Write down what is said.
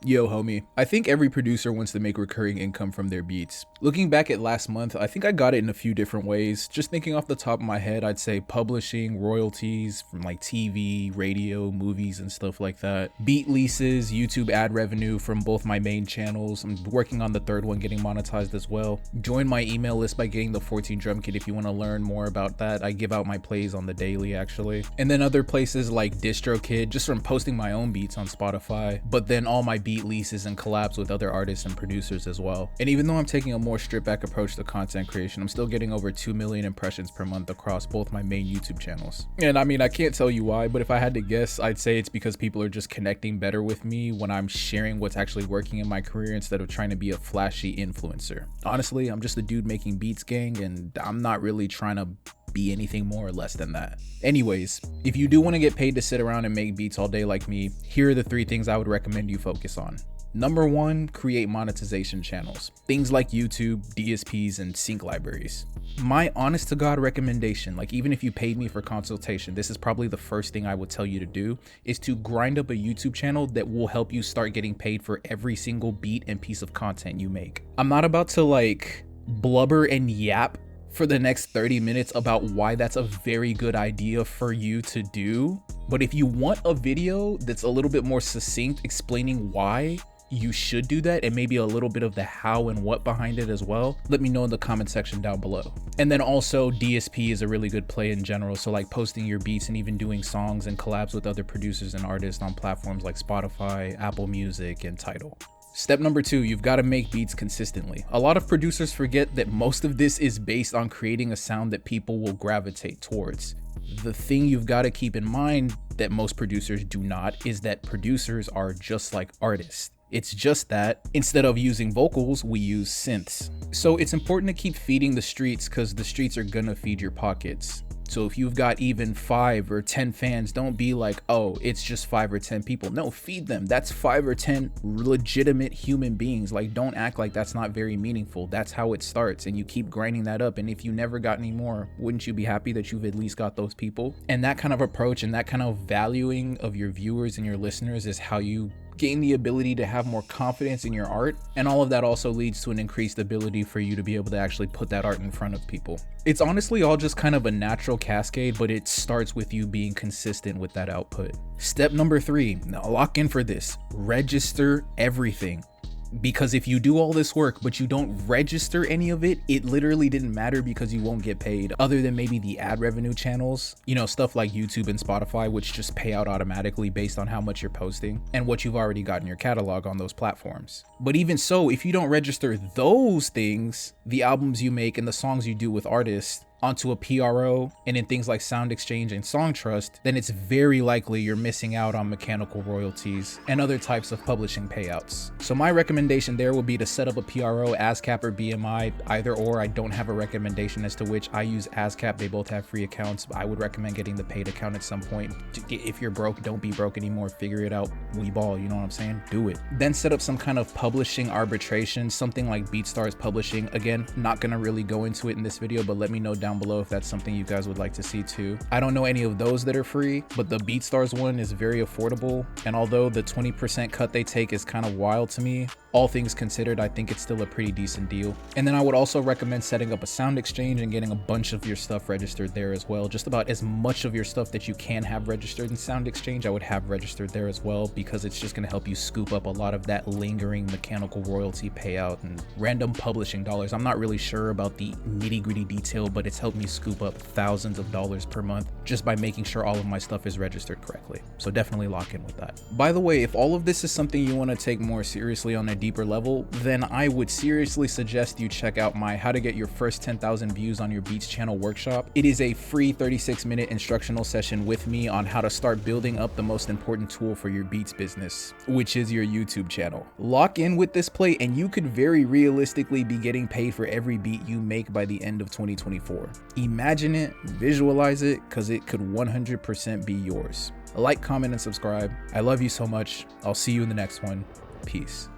Yo, homie, I think every producer wants to make recurring income from their beats. Looking back at last month, I think I got it in a few different ways. Just thinking off the top of my head, I'd say publishing, royalties from like TV, radio, movies, and stuff like that. Beat leases, YouTube ad revenue from both my main channels. I'm working on the third one, getting monetized as well. Join my email list by getting the 14 drum kit if you want to learn more about that. I give out my plays on the daily, actually. And then other places like DistroKid, just from posting my own beats on Spotify. But then all my beat leases and collabs with other artists and producers as well. And even though I'm taking a more stripped back approach to content creation, I'm still getting over 2 million impressions per month across both my main YouTube channels. And I mean, I can't tell you why, but if I had to guess, I'd say it's because people are just connecting better with me when I'm sharing what's actually working in my career instead of trying to be a flashy influencer. Honestly, I'm just a dude making beats, gang, and I'm not really trying to be anything more or less than that. Anyways, if you do want to get paid to sit around and make beats all day like me, here are the 3 things I would recommend you focus on. Number 1, create monetization channels. Things like YouTube, DSPs, and sync libraries. My honest to God recommendation, like even if you paid me for consultation, this is probably the first thing I would tell you to do, is to grind up a YouTube channel that will help you start getting paid for every single beat and piece of content you make. I'm not about to like blubber and yap for the next 30 minutes about why that's a very good idea for you to do. But if you want a video that's a little bit more succinct explaining why you should do that and maybe a little bit of the how and what behind it as well, let me know in the comment section down below. And then also DSP is a really good play in general. So like posting your beats and even doing songs and collabs with other producers and artists on platforms like Spotify, Apple Music, and Tidal. Step number 2, you've got to make beats consistently. A lot of producers forget that most of this is based on creating a sound that people will gravitate towards. The thing you've got to keep in mind that most producers do not is that producers are just like artists. It's just that instead of using vocals, we use synths. So it's important to keep feeding the streets because the streets are gonna feed your pockets. So if you've got even 5 or 10 fans, don't be like, oh, it's just 5 or 10 people. No, feed them. That's 5 or 10 legitimate human beings. Like, don't act like that's not very meaningful. That's how it starts. And you keep grinding that up. And if you never got any more, wouldn't you be happy that you've at least got those people? And that kind of approach and that kind of valuing of your viewers and your listeners is how you gain the ability to have more confidence in your art, and all of that also leads to an increased ability for you to be able to actually put that art in front of people. It's honestly all just kind of a natural cascade, but it starts with you being consistent with that output. Step number 3, now lock in for this, register everything. Because if you do all this work but you don't register any of it, it literally didn't matter because you won't get paid, other than maybe the ad revenue channels, you know, stuff like YouTube and Spotify, which just pay out automatically based on how much you're posting and what you've already got in your catalog on those platforms. But even so, if you don't register those things, the albums you make and the songs you do with artists, onto a PRO and in things like Sound Exchange and Song Trust, then it's very likely you're missing out on mechanical royalties and other types of publishing payouts. So my recommendation there would be to set up a PRO, ASCAP or BMI, either or. I don't have a recommendation as to which. I use ASCAP. They both have free accounts. I would recommend getting the paid account at some point. If you're broke, don't be broke anymore. Figure it out. We ball, you know what I'm saying? Do it. Then set up some kind of publishing arbitration, something like BeatStars Publishing. Again, not gonna really go into it in this video, but let me know down below if that's something you guys would like to see too. I don't know any of those that are free, but the BeatStars one is very affordable, and although the 20% cut they take is kind of wild to me, all things considered, I think it's still a pretty decent deal. And then I would also recommend setting up a Sound Exchange and getting a bunch of your stuff registered there as well. Just about as much of your stuff that you can have registered in Sound Exchange, I would have registered there as well, because it's just going to help you scoop up a lot of that lingering mechanical royalty payout and random publishing dollars. I'm not really sure about the nitty-gritty detail, but it's helped me scoop up thousands of dollars per month just by making sure all of my stuff is registered correctly. So definitely lock in with that. By the way, if all of this is something you want to take more seriously on a deeper level, then I would seriously suggest you check out my How to Get Your First 10,000 Views on Your Beats channel workshop. It is a free 36-minute instructional session with me on how to start building up the most important tool for your beats business, which is your YouTube channel. Lock in with this play and you could very realistically be getting paid for every beat you make by the end of 2024. Imagine it, visualize it, because it could 100% be yours. Like, comment, and subscribe. I love you so much. I'll see you in the next one. Peace.